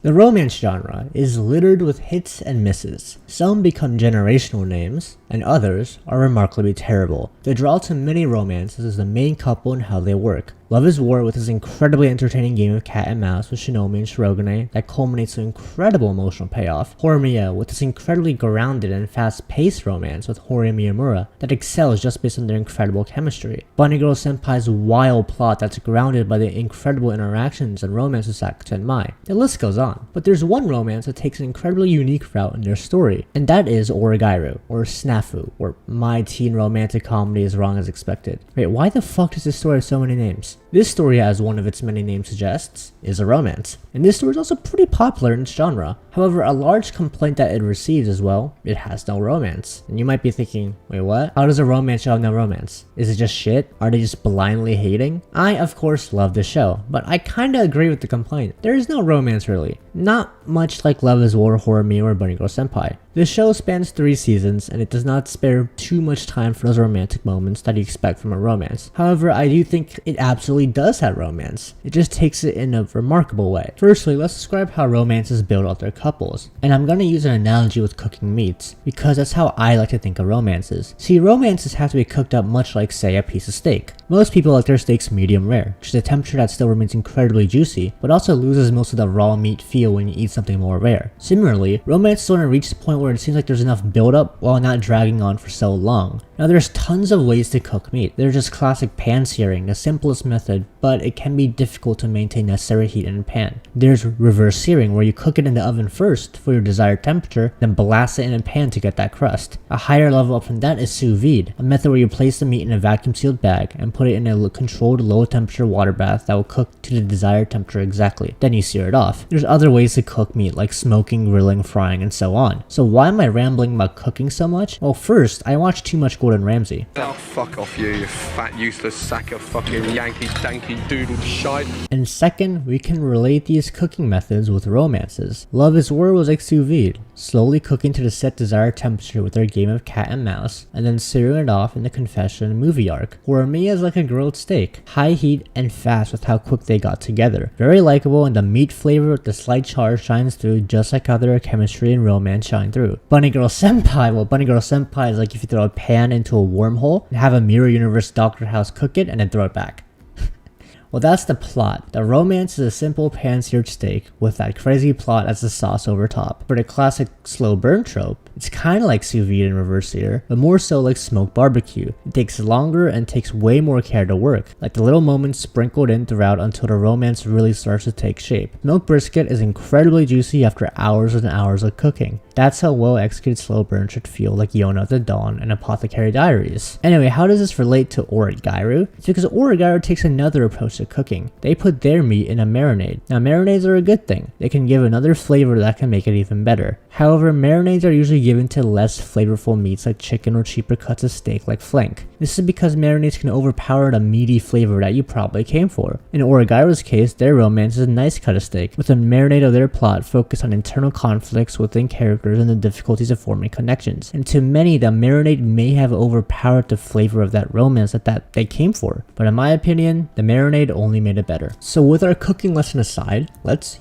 The romance genre is littered with hits and misses. Some become generational names, and others are remarkably terrible. The draw to many romances is the main couple and how they work. Love is War with his incredibly entertaining game of cat and mouse with Shinomi and Shirogane that culminates in incredible emotional payoff. Horimiya with this incredibly grounded and fast-paced romance with Hori and Miyamura that excels just based on their incredible chemistry. Bunny Girl Senpai's wild plot that's grounded by the incredible interactions and romance with Sakuta and Mai. The list goes on, but there's one romance that takes an incredibly unique route in their story, and that is Oregairu, or Snafu, or My Teen Romantic Comedy is Wrong as Expected. Wait, why the fuck does this story have so many names? This story, as one of its many names suggests, is a romance, and this story is also pretty popular in its genre. However, a large complaint that it receives as well, it has no romance. And you might be thinking, wait what? How does a romance show have no romance? Is it just shit? Are they just blindly hating? I, of course, love the show, but I kinda agree with the complaint. There is no romance really. Not much like Love is War, Horimiya, or Bunny Girl Senpai. The show spans 3 seasons, and it does not spare too much time for those romantic moments that you expect from a romance. However, I do think it absolutely does have romance. It just takes it in a remarkable way. Firstly, let's describe how romances build out their couples. And I'm gonna use an analogy with cooking meats, because that's how I like to think of romances. See, romances have to be cooked up much like, say, a piece of steak. Most people like their steaks medium rare, which is a temperature that still remains incredibly juicy, but also loses most of the raw meat feel when you eat something more rare. Similarly, romance is going to reach the point where it seems like there's enough build-up while not dragging on for so long. Now there's tons of ways to cook meat. There's just classic pan searing, the simplest method, but it can be difficult to maintain necessary heat in a pan. There's reverse searing, where you cook it in the oven first for your desired temperature, then blast it in a pan to get that crust. A higher level up from that is sous vide, a method where you place the meat in a vacuum sealed bag and put it in a controlled low temperature water bath that will cook to the desired temperature exactly. Then you sear it off. There's other ways to cook meat like smoking, grilling, frying, and so on. So why am I rambling about cooking so much? Well, first, I watch too much Gordon Ramsay. Oh, fuck off you fat useless sack of fucking Yankee danky doodle shite. And second, we can relate these cooking methods with romances. Love is War was like sous vide, slowly cooking to the set desired temperature with their game of cat and mouse, and then searing it off in the confession movie arc. Horimiya is like a grilled steak, high heat and fast with how quick they got together. Very likable, and the meat flavor with the slight char shines through just like how their chemistry and romance shine through. Bunny Girl Senpai, well, Bunny Girl Senpai is like if you throw a pan into a wormhole and have a mirror universe Dr. House cook it and then throw it back. Well, that's the plot. The romance is a simple pan-seared steak with that crazy plot as the sauce over top. For the classic slow burn trope, it's kinda like sous vide and reverse sear, but more so like smoked barbecue. It takes longer and takes way more care to work, like the little moments sprinkled in throughout until the romance really starts to take shape. Smoked brisket is incredibly juicy after hours and hours of cooking. That's how well executed slow burn should feel, like Yona at the Dawn and Apothecary Diaries. Anyway, how does this relate to Oregairu? It's because Oregairu takes another approach to cooking. They put their meat in a marinade. Now marinades are a good thing. They can give another flavor that can make it even better. However, marinades are usually given to less flavorful meats like chicken or cheaper cuts of steak like flank. This is because marinades can overpower the meaty flavor that you probably came for. In Oregairu's case, their romance is a nice cut of steak, with a marinade of their plot focused on internal conflicts within characters and the difficulties of forming connections. And to many, the marinade may have overpowered the flavor of that romance that they came for. But in my opinion, the marinade only made it better. So with our cooking lesson aside, let's,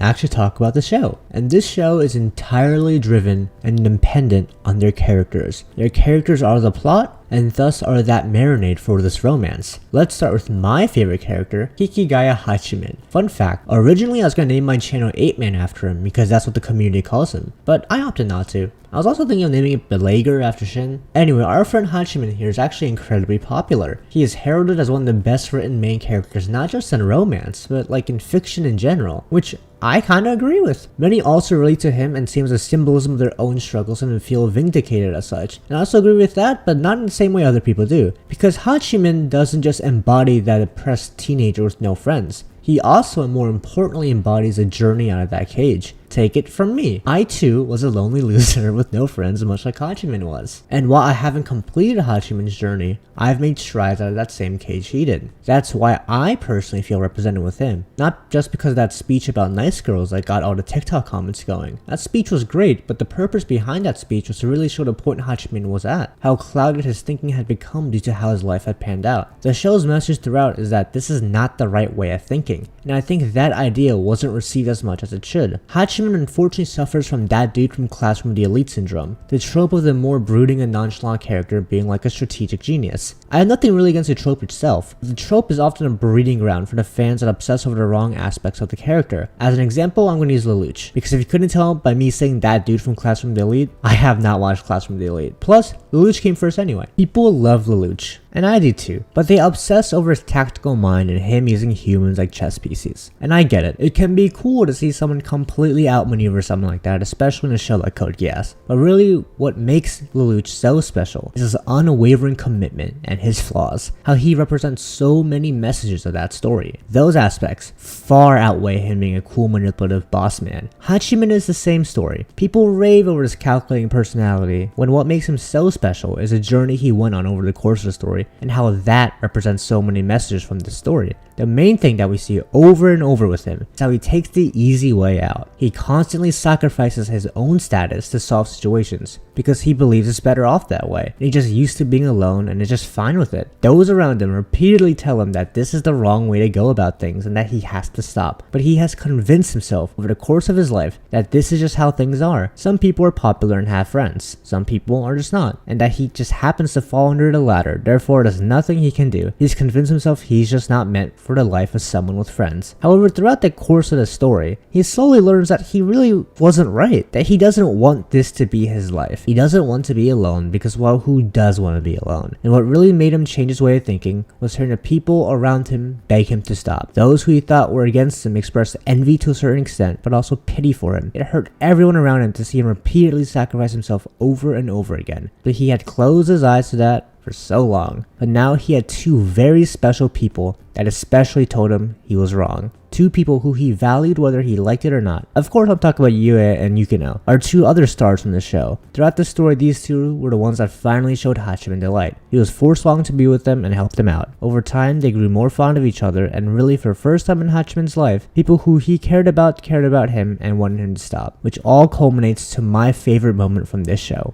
actually talk about the show. And this show is entirely driven and dependent on their characters. Their characters are the plot, and thus are that marinade for this romance. Let's start with my favorite character, Hikigaya Hachiman. Fun fact, originally I was going to name my channel 8-Man after him because that's what the community calls him, but I opted not to. I was also thinking of naming it Belager after Shin. Anyway, our friend Hachiman here is actually incredibly popular. He is heralded as one of the best written main characters, not just in romance, but like in fiction in general, which I kinda agree with. Many also relate to him and see him as a symbolism of their own struggles and feel vindicated as such. And I also agree with that, but not in the same way other people do. Because Hachiman doesn't just embody that depressed teenager with no friends. He also, and more importantly, embodies a journey out of that cage. Take it from me. I too was a lonely loser with no friends, much like Hachiman was. And while I haven't completed Hachiman's journey, I've made strides out of that same cage he did. That's why I personally feel represented with him. Not just because of that speech about nice girls that got all the TikTok comments going. That speech was great, but the purpose behind that speech was to really show the point Hachiman was at. How clouded his thinking had become due to how his life had panned out. The show's message throughout is that this is not the right way of thinking. And I think that idea wasn't received as much as it should. Hachiman unfortunately suffers from that dude from Classroom of the Elite syndrome. The trope of the more brooding and nonchalant character being like a strategic genius. I have nothing really against the trope itself. The trope is often a breeding ground for the fans that obsess over the wrong aspects of the character. As an example, I'm going to use Lelouch, because if you couldn't tell by me saying that dude from Classroom of the Elite, I have not watched Classroom of the Elite. Plus, Lelouch came first anyway. People love Lelouch, and I do too, but they obsess over his tactical mind and him using humans like chess pieces. And I get it. It can be cool to see someone completely outmaneuver something like that, especially in a show like Code Geass. But really, what makes Lelouch so special is his unwavering commitment and his flaws. How he represents so many messages of that story. Those aspects far outweigh him being a cool manipulative boss man. Hachiman is the same story. People rave over his calculating personality, when what makes him so special is a journey he went on over the course of the story and how that represents so many messages from the story. The main thing that we see over and over with him is how he takes the easy way out. He constantly sacrifices his own status to solve situations because he believes it's better off that way. And he's just used to being alone and is just fine with it. Those around him repeatedly tell him that this is the wrong way to go about things and that he has to stop. But he has convinced himself over the course of his life that this is just how things are. Some people are popular and have friends. Some people are just not. And that he just happens to fall under the latter. Therefore, there's nothing he can do. He's convinced himself he's just not meant for the life of someone with friends. However, throughout the course of the story, he slowly learns that he really wasn't right. That he doesn't want this to be his life. He doesn't want to be alone because, well, who does want to be alone? And what really made him change his way of thinking was hearing the people around him beg him to stop. Those who he thought were against him expressed envy to a certain extent, but also pity for him. It hurt everyone around him to see him repeatedly sacrifice himself over and over again. But he had closed his eyes to that for so long. But now he had two very special people that especially told him he was wrong. Two people who he valued whether he liked it or not. Of course, I'm talking about Yue and Yukino, our two other stars from the show. Throughout the story, these two were the ones that finally showed Hachiman delight. He was forsworn to be with them and help them out. Over time, they grew more fond of each other, and really for the first time in Hachiman's life, people who he cared about him and wanted him to stop. Which all culminates to my favorite moment from this show.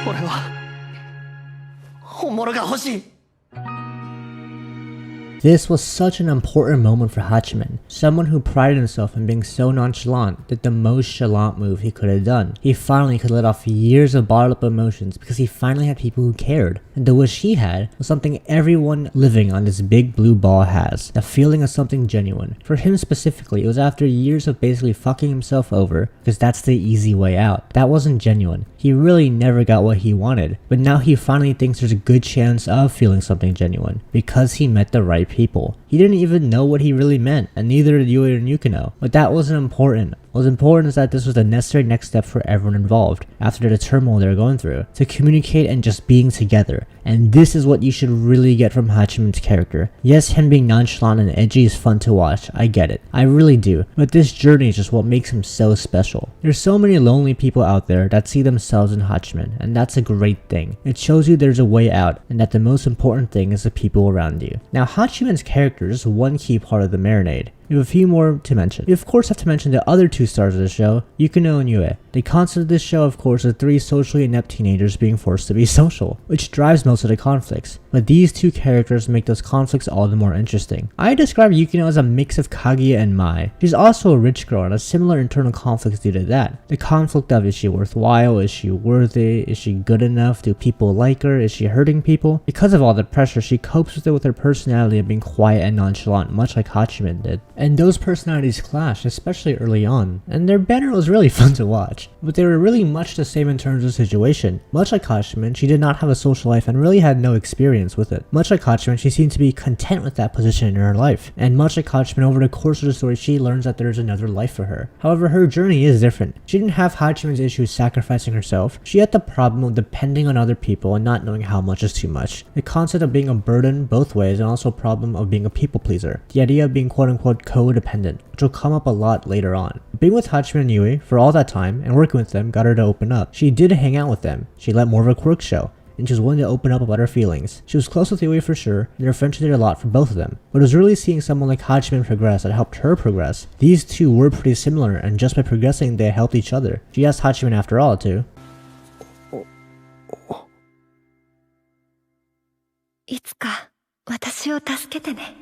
俺は本物が欲しい This was such an important moment for Hachiman, someone who prided himself in being so nonchalant, did the most chalant move he could have done. He finally could let off years of bottled up emotions because he finally had people who cared. And the wish he had was something everyone living on this big blue ball has, the feeling of something genuine. For him specifically, it was after years of basically fucking himself over, because that's the easy way out. That wasn't genuine. He really never got what he wanted, but now he finally thinks there's a good chance of feeling something genuine, because he met the right people. He didn't even know what he really meant, and neither did Yue or Yukino, but that wasn't important. What was important is that this was the necessary next step for everyone involved, after the turmoil they were going through, to communicate and just being together. And this is what you should really get from Hachiman's character. Yes, him being nonchalant and edgy is fun to watch, I get it. I really do. But this journey is just what makes him so special. There's so many lonely people out there that see themselves in Hachiman, and that's a great thing. It shows you there's a way out, and that the most important thing is the people around you. Now, Hachiman's character is one key part of the marinade. We have a few more to mention. We of course have to mention the other two stars of the show, Yukino and Yue. The concept of this show of course is three socially inept teenagers being forced to be social, which drives most of the conflicts. But these two characters make those conflicts all the more interesting. I describe Yukino as a mix of Kaguya and Mai. She's also a rich girl and has similar internal conflicts due to that. The conflict of is she worthwhile, is she worthy, is she good enough, do people like her, is she hurting people? Because of all the pressure, she copes with it with her personality of being quiet and nonchalant, much like Hachiman did. And those personalities clash, especially early on, and their banter was really fun to watch. But they were really much the same in terms of situation. Much like Hachiman, she did not have a social life and really had no experience with it. Much like Hachiman, she seemed to be content with that position in her life. And much like Hachiman, over the course of the story, she learns that there is another life for her. However, her journey is different. She didn't have Hachiman's issues sacrificing herself. She had the problem of depending on other people and not knowing how much is too much. The concept of being a burden both ways, and also a problem of being a people pleaser. The idea of being quote unquote codependent, which will come up a lot later on. Being with Hachiman and Yui for all that time and working with them got her to open up. She did hang out with them, she let more of her quirks show, and she was willing to open up about her feelings. She was close with Yui for sure, and their friendship did a lot for both of them. But it was really seeing someone like Hachiman progress that helped her progress. These two were pretty similar, and just by progressing they helped each other. She asked Hachiman after all too. いつか私を助けてね。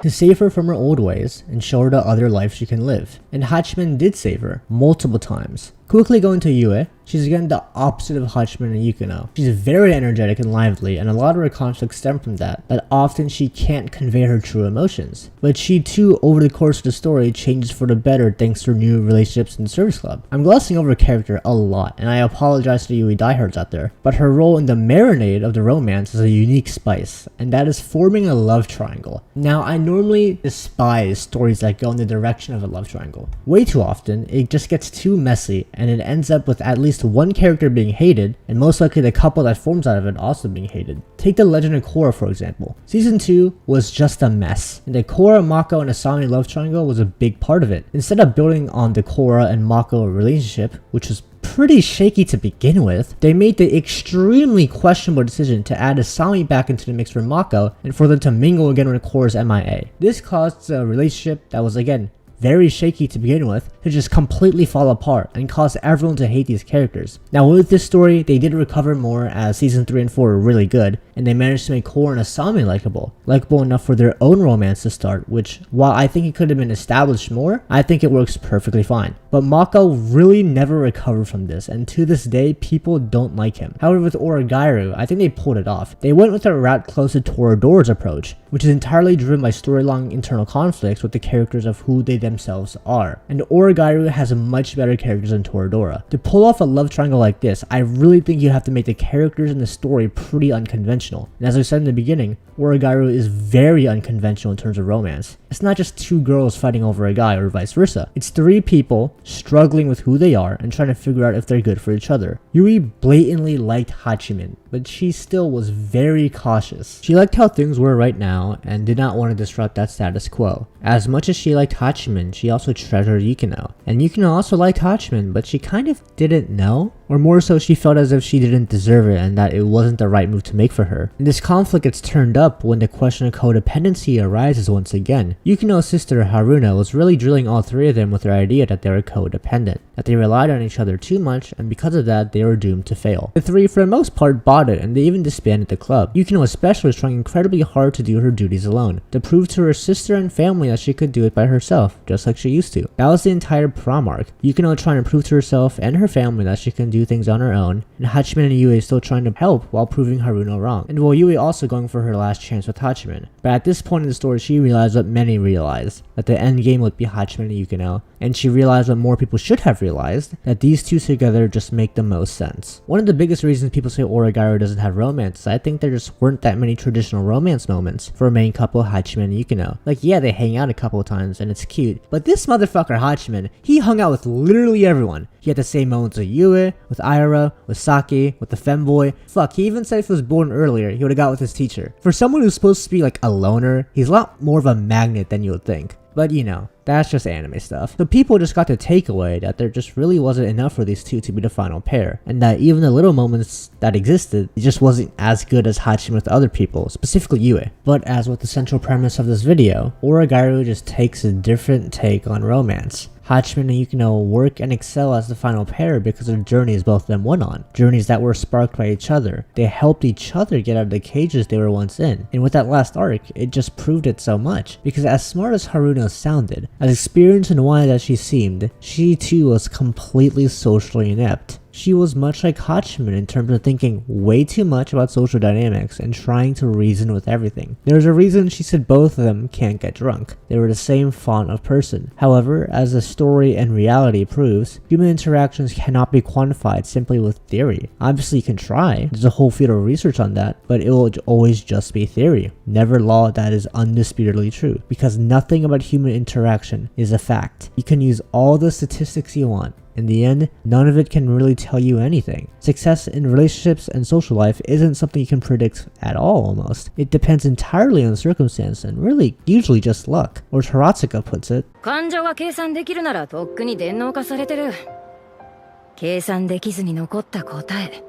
To save her from her old ways and show her the other life she can live. And Hachiman did save her multiple times. Quickly going to Yue, she's again the opposite of Hachiman and Yukino. She's very energetic and lively, and a lot of her conflicts stem from that often she can't convey her true emotions. But she too, over the course of the story, changes for the better thanks to her new relationships in the service club. I'm glossing over her character a lot, and I apologize to Yui diehards out there, but her role in the marinade of the romance is a unique spice, and that is forming a love triangle. Now, I normally despise stories that go in the direction of a love triangle. Way too often, it just gets too messy, and it ends up with at least one character being hated, and most likely the couple that forms out of it also being hated. Take the Legend of Korra for example. Season 2 was just a mess, and the Korra, Mako, and Asami love triangle was a big part of it. Instead of building on the Korra and Mako relationship, which was pretty shaky to begin with, they made the extremely questionable decision to add Asami back into the mix for Mako and for them to mingle again with Korra's MIA. This caused a relationship that was again very shaky to begin with to just completely fall apart and cause everyone to hate these characters. Now with this story, they did recover more as season 3 and 4 were really good, and they managed to make Korra and Asami likable enough for their own romance to start, which while I think it could have been established more, I think it works perfectly fine. But Mako really never recovered from this, and to this day people don't like him. However, with Oregairu, I think they pulled it off. They went with a route close to Torador's approach, which is entirely driven by storyline internal conflicts with the characters of who they themselves are. And Oregairu has much better characters than Toradora. To pull off a love triangle like this, I really think you have to make the characters in the story pretty unconventional. And as I said in the beginning, Oregairu is very unconventional in terms of romance. It's not just two girls fighting over a guy or vice versa. It's three people struggling with who they are and trying to figure out if they're good for each other. Yui blatantly liked Hachiman, but she still was very cautious. She liked how things were right now and did not want to disrupt that status quo. As much as she liked Hachiman, she also treasured Yukino. And Yukino also liked Hachiman, but she kind of didn't know. Or more so, she felt as if she didn't deserve it and that it wasn't the right move to make for her. And this conflict gets turned up when the question of codependency arises once again. Yukino's sister Haruna was really drilling all three of them with their idea that they were codependent, that they relied on each other too much, and because of that they were doomed to fail. The three for the most part bought it, and they even disbanded the club. Yukino especially was trying incredibly hard to do her duties alone, to prove to her sister and family that she could do it by herself, just like she used to. That was the entire prom arc. Yukino trying to prove to herself and her family that she can do things on her own, and Hachiman and Yui still trying to help while proving Haruna wrong, and while Yui also going for her last chance with Hachiman. But at this point in the story, she realized what many realized, that the end game would be Hachiman and Yukino, and she realized what more people should have realized, that these two together just make the most sense. One of the biggest reasons people say Oregairu doesn't have romance is I think there just weren't that many traditional romance moments for a main couple Hachiman and Yukino. Like, yeah, they hang out a couple of times and it's cute, but this motherfucker Hachiman, he hung out with literally everyone. He had the same moments with Yui, with Aira, with Saki, with the femboy. Fuck, he even said if he was born earlier, he would've got with his teacher. For someone who's supposed to be like a loner, he's a lot more of a magnet than you would think. But you know, that's just anime stuff. So people just got the takeaway that there just really wasn't enough for these two to be the final pair, and that even the little moments that existed, it just wasn't as good as Hachiman with other people, specifically Yui. But as with the central premise of this video, Oregairu just takes a different take on romance. Hachiman and Yukino work and excel as the final pair because of the journeys both of them went on. Journeys that were sparked by each other. They helped each other get out of the cages they were once in. And with that last arc, it just proved it so much. Because as smart as Haruna sounded, as experienced and wise as she seemed, she too was completely socially inept. She was much like Hachiman in terms of thinking way too much about social dynamics and trying to reason with everything. There's a reason she said both of them can't get drunk. They were the same font of person. However, as the story and reality proves, human interactions cannot be quantified simply with theory. Obviously you can try, there's a whole field of research on that, but it will always just be theory, never law that is undisputedly true, because nothing about human interaction is a fact. You can use all the statistics you want, In the end, none of it can really tell you anything. Success in relationships and social life isn't something you can predict at all almost. It depends entirely on circumstance and really usually just luck. Or as Haratsuka puts it, 感情が計算できるならとっくに電脳化されてる。計算できずに残った答え。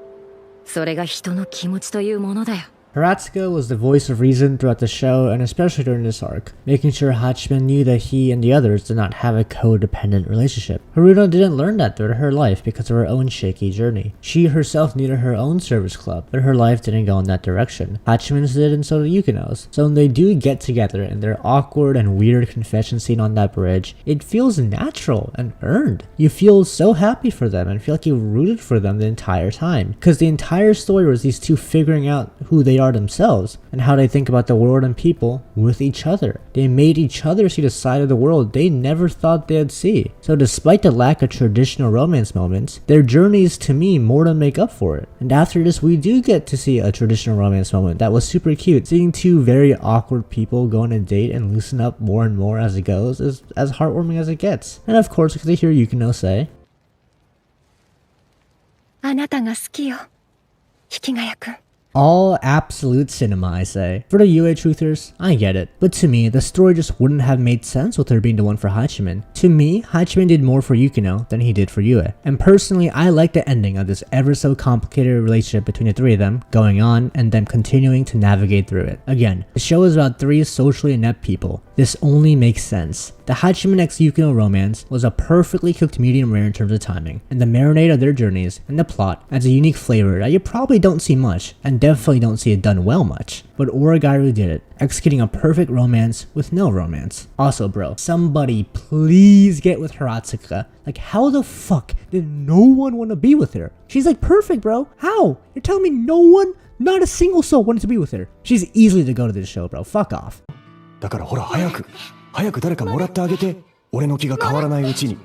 それが人の気持ちというものだよ。Haratsuka was the voice of reason throughout the show and especially during this arc, making sure Hachiman knew that he and the others did not have a codependent relationship. Haruno didn't learn that throughout her life because of her own shaky journey. She herself needed her own service club, but her life didn't go in that direction. Hachiman's did and so did Yukino's. So when they do get together in their awkward and weird confession scene on that bridge, it feels natural and earned. You feel so happy for them and feel like you rooted for them the entire time. Because the entire story was these two figuring out who they are themselves and how they think about the world and people with each other. They made each other see the side of the world they never thought they'd see. So despite the lack of traditional romance moments, their journeys to me more than make up for it. And after this, we do get to see a traditional romance moment that was super cute. Seeing two very awkward people go on a date and loosen up more and more as it goes is as heartwarming as it gets. And of course, because I hear Yukino say, あなたが好きよ、引きがやくん。 all absolute cinema, I say. For the UA truthers, I get it. But to me, the story just wouldn't have made sense with her being the one for Hachiman. To me, Hachiman did more for Yukino than he did for Yue. And personally, I like the ending of this ever so complicated relationship between the three of them going on and them continuing to navigate through it. Again, the show is about three socially inept people. This only makes sense. The Hachiman x Yukino romance was a perfectly cooked medium rare in terms of timing, and the marinade of their journeys and the plot adds a unique flavor that you probably don't see much, and definitely don't see it done well much. But Oregairu did it, executing a perfect romance with no romance. Also bro, somebody please get with Haratsuka. Like how the fuck did no one want to be with her? She's like perfect bro, how? You're telling me no one? Not a single soul wanted to be with her. She's easily to go to this show bro, fuck off. だからほら早く誰かもらってあげて俺の気が変わらないうちに